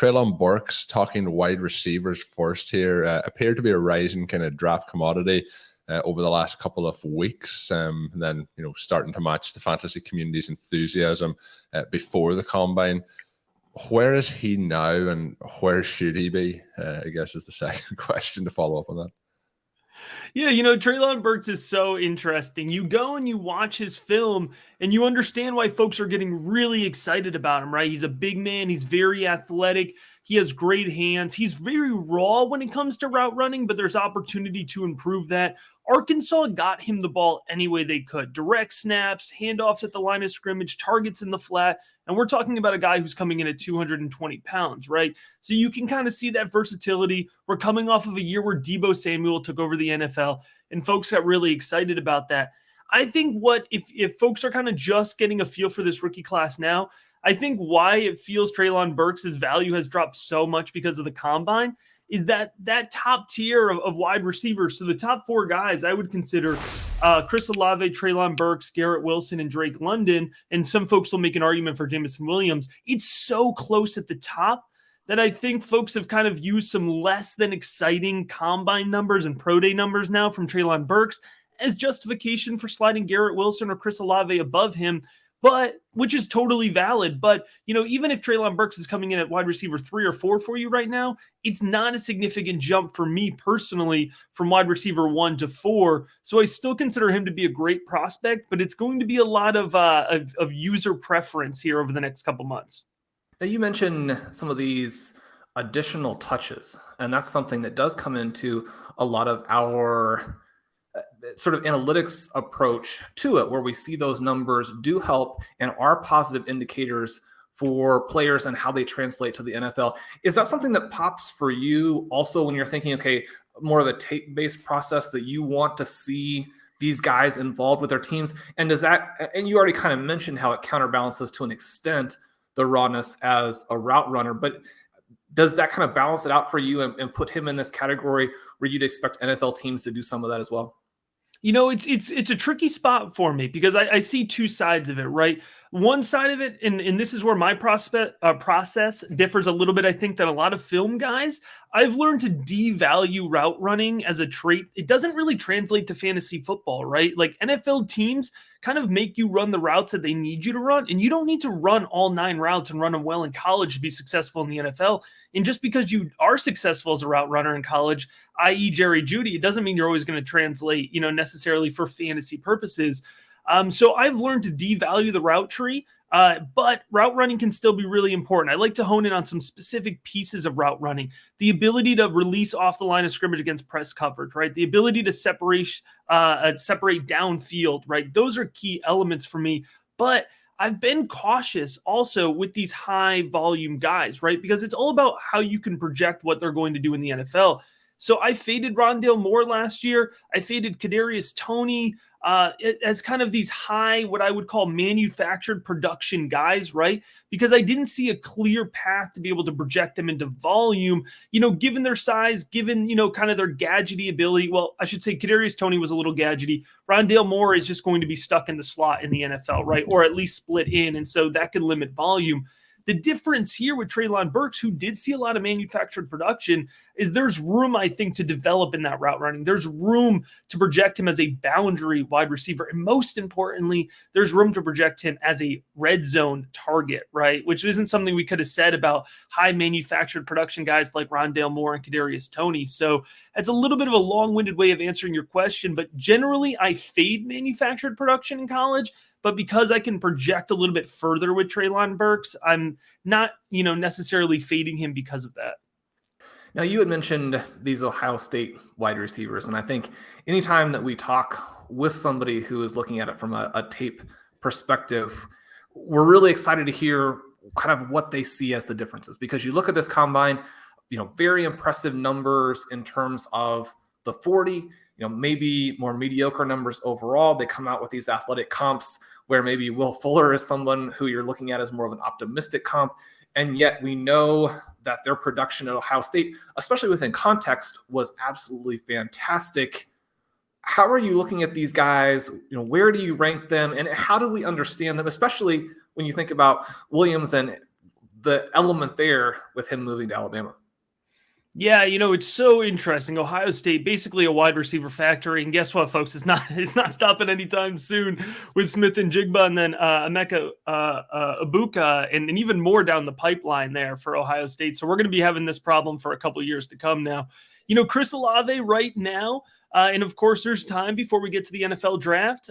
Treylon Burks, talking wide receivers first here, appeared to be a rising kind of draft commodity over the last couple of weeks. And then, starting to match the fantasy community's enthusiasm before the combine. Where is he now and where should he be? I guess is the second question to follow up on that. Yeah, Treylon Burks is so interesting. You go and you watch his film and you understand why folks are getting really excited about him, right? He's a big man. He's very athletic. He has great hands. He's very raw when it comes to route running, but there's opportunity to improve that. Arkansas got him the ball any way they could. Direct snaps, handoffs at the line of scrimmage, targets in the flat. And we're talking about a guy who's coming in at 220 pounds, right? So you can kind of see that versatility. We're coming off of a year where Deebo Samuel took over the NFL, and folks got really excited about that. I think if folks are kind of just getting a feel for this rookie class now, I think why it feels Treylon Burks' value has dropped so much because of the combine is that top tier of wide receivers. So the top four guys I would consider Chris Olave, Treylon Burks, Garrett Wilson, and Drake London. And some folks will make an argument for Jameson Williams. It's so close at the top that I think folks have kind of used some less than exciting combine numbers and pro day numbers now from Treylon Burks as justification for sliding Garrett Wilson or Chris Olave above him. But which is totally valid. But, even if Treylon Burks is coming in at wide receiver 3 or 4 for you right now, it's not a significant jump for me personally from wide receiver 1 to 4. So I still consider him to be a great prospect, but it's going to be a lot of user preference here over the next couple months. Now you mentioned some of these additional touches, and that's something that does come into a lot of our sort of analytics approach to it, where we see those numbers do help and are positive indicators for players and how they translate to the NFL. Is that something that pops for you also when you're thinking, okay, more of a tape-based process that you want to see these guys involved with their teams? And does that, and you already kind of mentioned how it counterbalances to an extent the rawness as a route runner, but does that kind of balance it out for you and put him in this category where you'd expect NFL teams to do some of that as well? It's a tricky spot for me because I see two sides of it, right? One side of it, and this is where my process differs a little bit, I think, than a lot of film guys. I've learned to devalue route running as a trait. It doesn't really translate to fantasy football, right? Like NFL teams kind of make you run the routes that they need you to run, and you don't need to run all 9 routes and run them well in college to be successful in the NFL. And just because you are successful as a route runner in college, i.e. Jerry Jeudy, it doesn't mean you're always going to translate, necessarily for fantasy purposes. So I've learned to devalue the route tree, but route running can still be really important. I like to hone in on some specific pieces of route running. The ability to release off the line of scrimmage against press coverage, right? The ability to separate downfield, right? Those are key elements for me. But I've been cautious also with these high volume guys, right? Because it's all about how you can project what they're going to do in the NFL. So I faded Rondale Moore last year. I faded Kadarius Toney as kind of these high, what I would call manufactured production guys, right? Because I didn't see a clear path to be able to project them into volume, given their size, given, kind of their gadgety ability. Well, I should say Kadarius Toney was a little gadgety. Rondale Moore is just going to be stuck in the slot in the NFL, right? Or at least split in. And so that can limit volume. The difference here with Treylon Burks, who did see a lot of manufactured production, is there's room, I think, to develop in that route running. There's room to project him as a boundary wide receiver. And most importantly, there's room to project him as a red zone target, right? Which isn't something we could have said about high manufactured production guys like Rondale Moore and Kadarius Toney. So it's a little bit of a long-winded way of answering your question, but generally I fade manufactured production in college. But because I can project a little bit further with Treylon Burks, I'm not, necessarily fading him because of that. Now, you had mentioned these Ohio State wide receivers, and I think anytime that we talk with somebody who is looking at it from a tape perspective, we're really excited to hear kind of what they see as the differences. Because you look at this combine, very impressive numbers in terms of the 40, maybe more mediocre numbers overall. They come out with these athletic comps where maybe Will Fuller is someone who you're looking at as more of an optimistic comp. And yet we know that their production at Ohio State, especially within context, was absolutely fantastic. How are you looking at these guys? Where do you rank them? And how do we understand them, especially when you think about Williams and the element there with him moving to Alabama. Yeah, it's so interesting. Ohio State, basically a wide receiver factory, and guess what, folks? It's not stopping anytime soon with Smith and Jigba, and then Emeka Ibuka, and even more down the pipeline there for Ohio State. So we're going to be having this problem for a couple of years to come now. Chris Olave right now, and of course, there's time before we get to the NFL draft.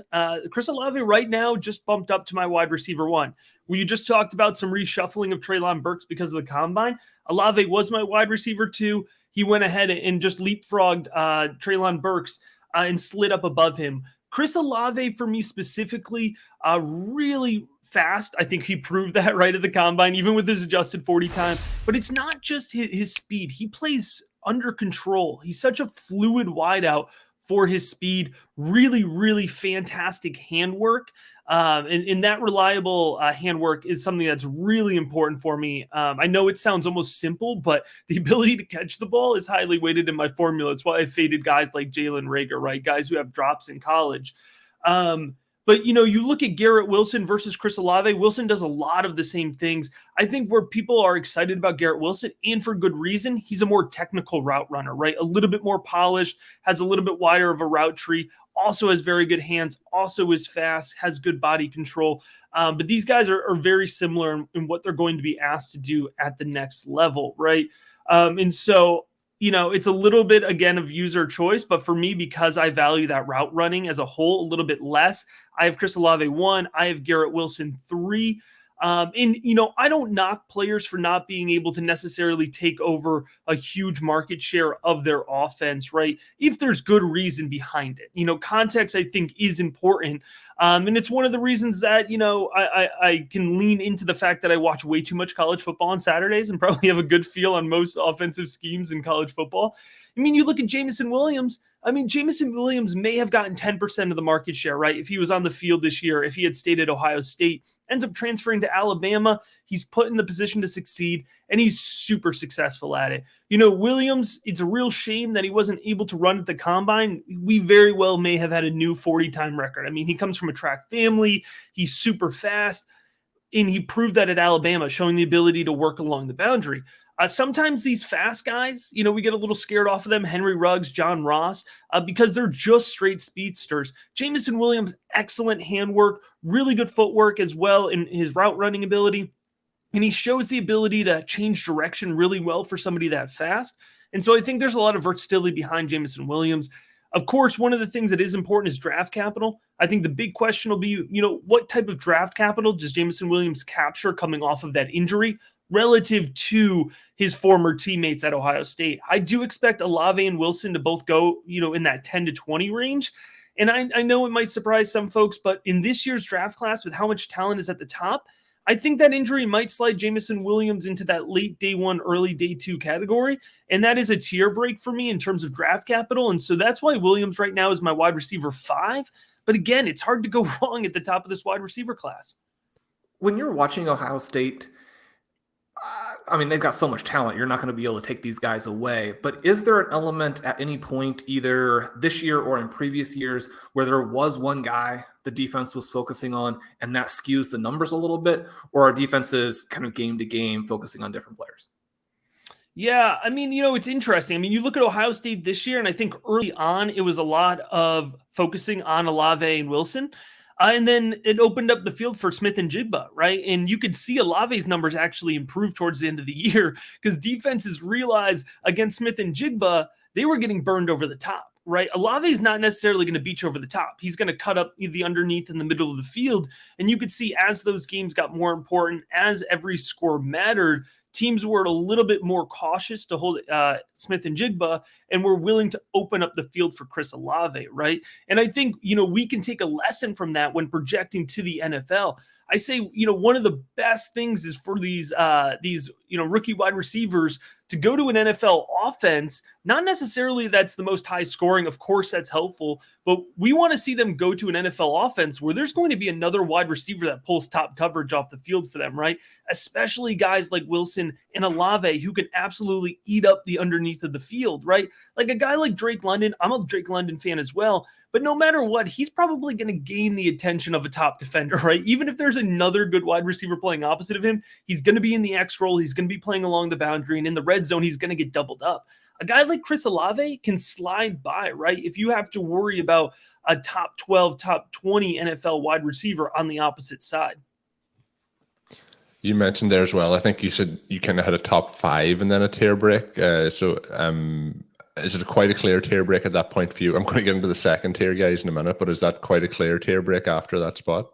Chris Olave right now just bumped up to my wide receiver 1. We just talked about some reshuffling of Treylon Burks because of the combine. Olave was my wide receiver 2. He went ahead and just leapfrogged Treylon Burks and slid up above him. Chris Olave, for me specifically, really fast. I think he proved that right at the combine, even with his adjusted 40 time. But it's not just his speed. He plays under control. He's such a fluid wideout for his speed. Really, really fantastic handwork. And that reliable handwork is something that's really important for me. I know it sounds almost simple, but the ability to catch the ball is highly weighted in my formula. It's why I faded guys like Jalen Reagor, right? Guys who have drops in college. But, you look at Garrett Wilson versus Chris Olave. Wilson does a lot of the same things. I think where people are excited about Garrett Wilson, and for good reason, he's a more technical route runner, right? A little bit more polished, has a little bit wider of a route tree, also has very good hands, also is fast, has good body control. But these guys are very similar in what they're going to be asked to do at the next level, right? And so, it's a little bit, again, of user choice, but for me, because I value that route running as a whole a little bit less, I have Chris Olave 1, I have Garrett Wilson 3. I don't knock players for not being able to necessarily take over a huge market share of their offense, right? If there's good reason behind it. Context, I think, is important. And it's one of the reasons that, I can lean into the fact that I watch way too much college football on Saturdays and probably have a good feel on most offensive schemes in college football. You look at Jameson Williams. Jameson Williams may have gotten 10% of the market share, right? If he was on the field this year, if he had stayed at Ohio State, ends up transferring to Alabama. He's put in the position to succeed, and he's super successful at it. Williams, it's a real shame that he wasn't able to run at the combine. We very well may have had a new 40-time record. He comes from a track family. He's super fast, and he proved that at Alabama, showing the ability to work along the boundary. Sometimes these fast guys, we get a little scared off of them, Henry Ruggs, John Ross, because they're just straight speedsters. Jameson Williams, excellent handwork, really good footwork as well in his route running ability. And he shows the ability to change direction really well for somebody that fast. And so I think there's a lot of versatility behind Jameson Williams. Of course, one of the things that is important is draft capital. I think the big question will be, what type of draft capital does Jameson Williams capture coming off of that injury relative to his former teammates at Ohio State? I do expect Olave and Wilson to both go, in that 10 to 20 range. And I know it might surprise some folks, but in this year's draft class, with how much talent is at the top, I think that injury might slide Jameson Williams into that late day 1, early day 2 category. And that is a tier break for me in terms of draft capital. And so that's why Williams right now is my wide receiver 5. But again, it's hard to go wrong at the top of this wide receiver class. When you're watching Ohio State, they've got so much talent. You're not going to be able to take these guys away. But is there an element at any point, either this year or in previous years, where there was one guy the defense was focusing on and that skews the numbers a little bit? Or are defenses kind of game to game focusing on different players? Yeah, it's interesting. You look at Ohio State this year, and I think early on it was a lot of focusing on Olave and Wilson. And then it opened up the field for Smith and Jigba, right? And you could see Olave's numbers actually improve towards the end of the year because defenses realized against Smith and Jigba, they were getting burned over the top, right? Olave is not necessarily going to beat you over the top. He's going to cut up the underneath in the middle of the field. And you could see as those games got more important, as every score mattered, teams were a little bit more cautious to hold Smith and Jigba and were willing to open up the field for Chris Olave, right? And I think, we can take a lesson from that when projecting to the NFL. I say, one of the best things is for these rookie wide receivers to go to an NFL offense. Not necessarily that's the most high scoring. Of course, that's helpful, but we want to see them go to an NFL offense where there's going to be another wide receiver that pulls top coverage off the field for them, right? Especially guys like Wilson and Olave who can absolutely eat up the underneath of the field, right? Like a guy like Drake London. I'm a Drake London fan as well, but no matter what, he's probably going to gain the attention of a top defender, right? Even if there's another good wide receiver playing opposite of him, he's going to be in the X role. He's going to be playing along the boundary, and in the red zone, he's going to get doubled up. A guy like Chris Olave can slide by, right? If you have to worry about a top 12, top 20 NFL wide receiver on the opposite side. You mentioned there as well, I think you said you kind of had a top 5 and then a tier break. Is it quite a clear tier break at that point for you? I'm going to get into the second tier guys in a minute, but is that quite a clear tier break after that spot?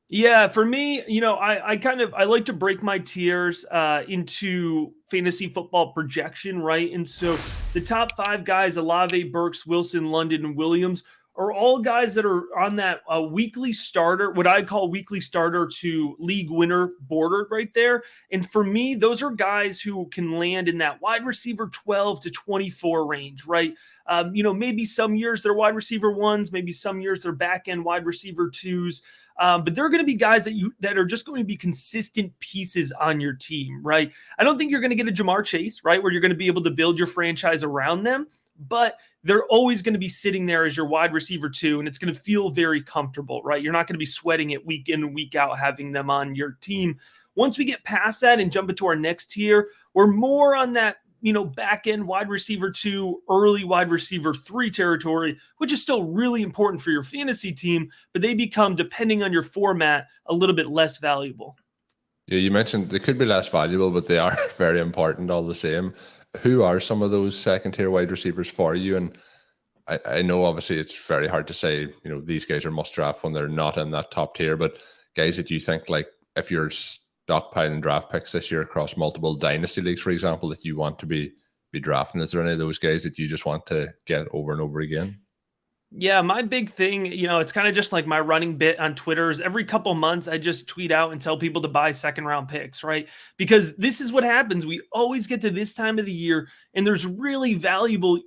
Yeah, for me, I like to break my tiers into fantasy football projection, right? And so the top 5 guys, Olave, Burks, Wilson, London, and Williams, are all guys that are on that weekly starter, what I call weekly starter to league winner border right there. And for me, those are guys who can land in that wide receiver 12 to 24 range, right? Maybe some years they're wide receiver 1s, maybe some years they're back end wide receiver 2s. But they're going to be guys that are just going to be consistent pieces on your team, right? I don't think you're going to get a Jamar Chase, right, where you're going to be able to build your franchise around them, but they're always going to be sitting there as your wide receiver 2, and it's going to feel very comfortable, right? You're not going to be sweating it week in and week out having them on your team. Once we get past that and jump into our next tier, we're more on that back end wide receiver 2, early wide receiver 3 territory, which is still really important for your fantasy team, but they become, depending on your format, a little bit less valuable. Yeah, you mentioned they could be less valuable, but they are very important all the same. Who are some of those second tier wide receivers for you? And I know obviously it's very hard to say, these guys are must draft when they're not in that top tier, but guys that you think, like, if you're stockpiling draft picks this year across multiple dynasty leagues, for example, that you want to be drafting, is there any of those guys that you just want to get over and over again? Yeah, my big thing, it's kind of just like my running bit on Twitter is every couple months I just tweet out and tell people to buy second round picks, right? Because this is what happens. We always get to this time of the year and there's really valuable,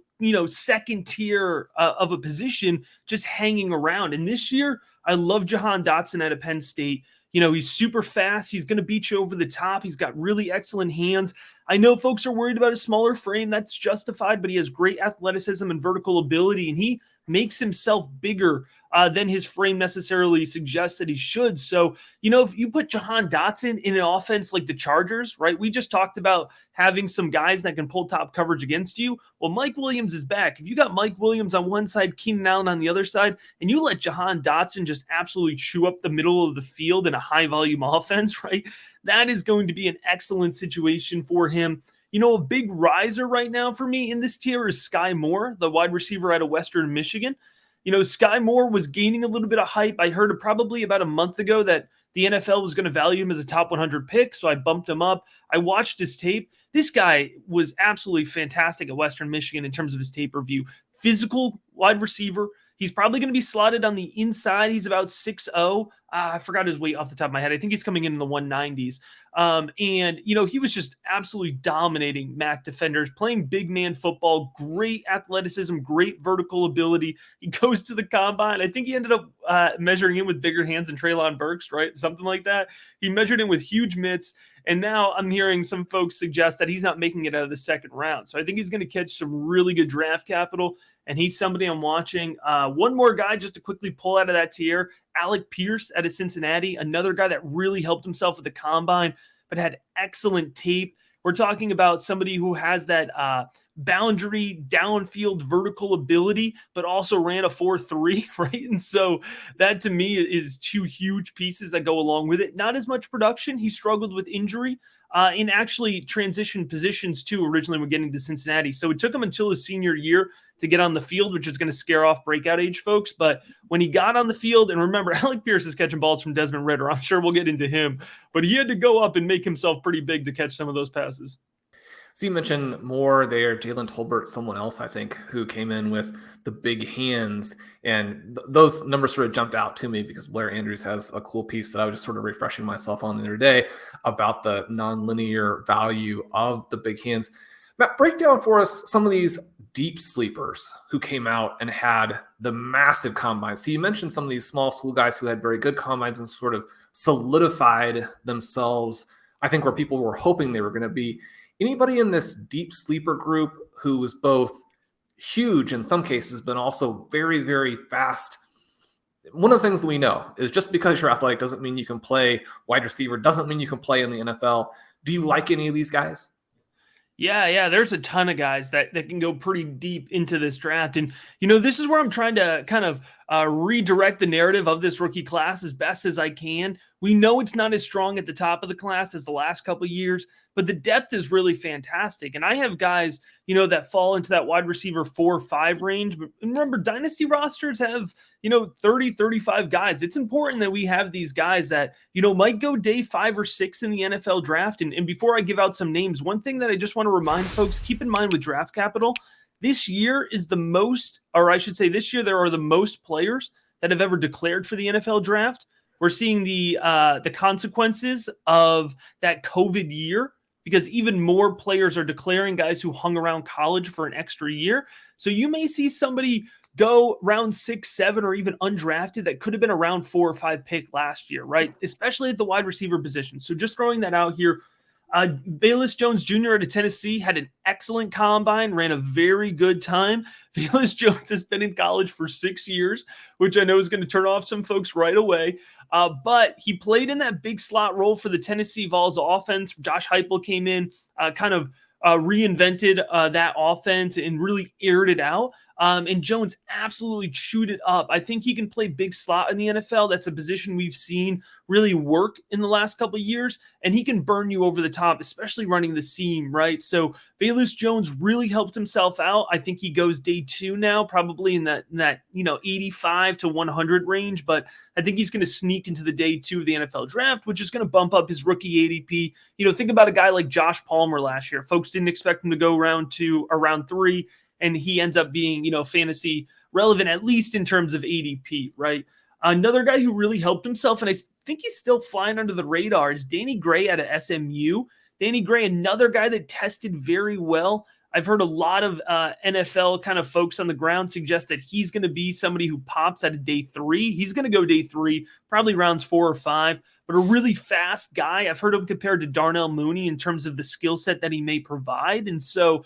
second tier of a position just hanging around. And this year, I love Jahan Dotson out of Penn State. He's super fast. He's going to beat you over the top. He's got really excellent hands. I know folks are worried about a smaller frame. That's justified, but he has great athleticism and vertical ability, and he makes himself bigger than his frame necessarily suggests that he should. So, if you put Jahan Dotson in an offense like the Chargers, right? We just talked about having some guys that can pull top coverage against you. Well, Mike Williams is back. If you got Mike Williams on one side, Keenan Allen on the other side, and you let Jahan Dotson just absolutely chew up the middle of the field in a high volume offense, right? That is going to be an excellent situation for him. A big riser right now for me in this tier is Sky Moore, the wide receiver out of Western Michigan. Sky Moore was gaining a little bit of hype. I heard probably about a month ago that the NFL was going to value him as a top 100 pick, so I bumped him up. I watched his tape. This guy was absolutely fantastic at Western Michigan in terms of his tape review. Physical wide receiver. He's probably going to be slotted on the inside. He's about 6'0". I forgot his weight off the top of my head. I think he's coming in the 190s. He was just absolutely dominating MAC defenders, playing big man football, great athleticism, great vertical ability. He goes to the combine. I think he ended up measuring him with bigger hands than Treylon Burks, right? Something like that. He measured him with huge mitts. And now I'm hearing some folks suggest that he's not making it out of the second round. So I think he's going to catch some really good draft capital, and he's somebody I'm watching. One more guy just to quickly pull out of that tier, Alec Pierce out of Cincinnati, another guy that really helped himself at the combine, but had excellent tape. We're talking about somebody who has that boundary downfield vertical ability, but also ran a 4.3, right? And so that to me is two huge pieces that go along with it. Not as much production. He struggled with injury in actually transition positions too, originally when getting to Cincinnati. So it took him until his senior year to get on the field, which is going to scare off breakout age folks. But when he got on the field, and remember, Alec Pierce is catching balls from Desmond Ridder. I'm sure we'll get into him, but he had to go up and make himself pretty big to catch some of those passes. So you mentioned Moore there, Jalen Tolbert, someone else, I think, who came in with the big hands. And those numbers sort of jumped out to me because Blair Andrews has a cool piece that I was just sort of refreshing myself on the other day about the nonlinear value of the big hands. Matt, break down for us some of these deep sleepers who came out and had the massive combines. So you mentioned some of these small school guys who had very good combines and sort of solidified themselves, I think, where people were hoping they were going to be. Anybody in this deep sleeper group who was both huge in some cases, but also very, very fast one of the things that we know is just because you're athletic doesn't mean you can play wide receiver, doesn't mean you can play in the NFL. Do you like any of these guys? Yeah, there's a ton of guys that can go pretty deep into this draft. And, this is where I'm trying to kind of redirect the narrative of this rookie class as best as I can. We know it's not as strong at the top of the class as the last couple of years, but the depth is really fantastic. And I have guys, that fall into that wide receiver 4-5 range. But remember, dynasty rosters have, 30, 35 guys. It's important that we have these guys that, might go day 5 or 6 in the NFL draft. And before I give out some names, one thing that I just want to remind folks, keep in mind with draft capital, this year is the most, or I should say this year, there are the most players that have ever declared for the NFL draft. We're seeing the consequences of that COVID year, because even more players are declaring, guys who hung around college for an extra year. So you may see somebody go round 6, 7, or even undrafted that could have been a round 4 or 5 pick last year, right? Especially at the wide receiver position. So just throwing that out here. Velus Jones Jr. out of Tennessee had an excellent combine, ran a very good time. Velus Jones has been in college for 6 years, which I know is going to turn off some folks right away. But he played in that big slot role for the Tennessee Vols offense. Josh Heupel came in, reinvented that offense and really aired it out. And Jones absolutely chewed it up. I think he can play big slot in the NFL. That's a position we've seen really work in the last couple of years, and he can burn you over the top, especially running the seam, right? So Velus Jones really helped himself out. I think he goes day 2 now, probably in that 85 to 100 range, but I think he's going to sneak into the day 2 of the NFL draft, which is going to bump up his rookie ADP. Think about a guy like Josh Palmer last year. Folks didn't expect him to go round 2 or round 3. And he ends up being, fantasy relevant, at least in terms of ADP, right? Another guy who really helped himself, and I think he's still flying under the radar, is Danny Gray out of SMU. Danny Gray, another guy that tested very well. I've heard a lot of NFL kind of folks on the ground suggest that he's going to be somebody who pops at a day 3. He's going to go day 3, probably rounds 4 or 5, but a really fast guy. I've heard him compared to Darnell Mooney in terms of the skill set that he may provide. And so,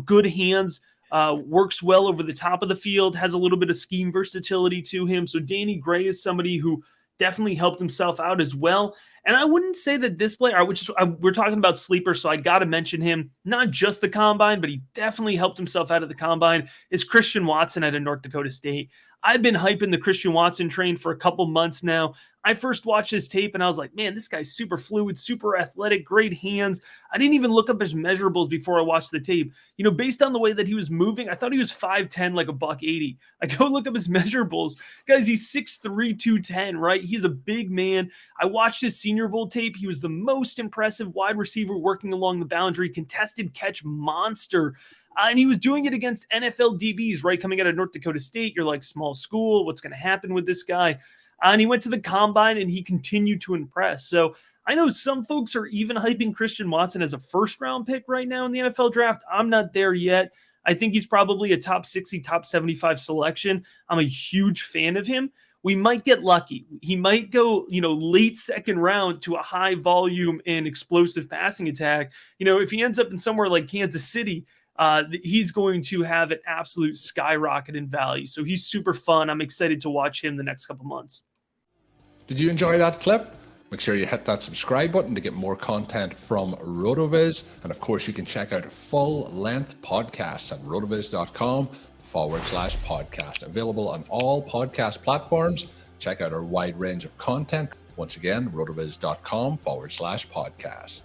good hands, works well over the top of the field, has a little bit of scheme versatility to him. So Danny Gray is somebody who definitely helped himself out as well. And I wouldn't say that this player, we're talking about sleepers, so I got to mention him, not just the combine, but he definitely helped himself out of the combine, is Christian Watson out of North Dakota State. I've been hyping the Christian Watson train for a couple months now. I first watched his tape and I was like, man, this guy's super fluid, super athletic, great hands. I didn't even look up his measurables before I watched the tape. Based on the way that he was moving, I thought he was 5'10", like a $180. I go look up his measurables. Guys, he's 6'3", 210, right? He's a big man. I watched his Senior Bowl tape. He was the most impressive wide receiver working along the boundary, contested catch monster. And he was doing it against NFL DBs, right? Coming out of North Dakota State, you're like, small school, what's going to happen with this guy? And he went to the combine and he continued to impress. So I know some folks are even hyping Christian Watson as a first-round pick right now in the NFL draft. I'm not there yet. I think he's probably a top 60, top 75 selection. I'm a huge fan of him. We might get lucky. He might go, late second round to a high volume and explosive passing attack. If he ends up in somewhere like Kansas City, he's going to have an absolute skyrocket in value. So he's super fun. I'm excited to watch him the next couple months. Did you enjoy that clip? Make sure you hit that subscribe button to get more content from RotoViz. And of course, you can check out full-length podcasts at rotoviz.com/podcast. Available on all podcast platforms. Check out our wide range of content. Once again, rotoviz.com/podcast.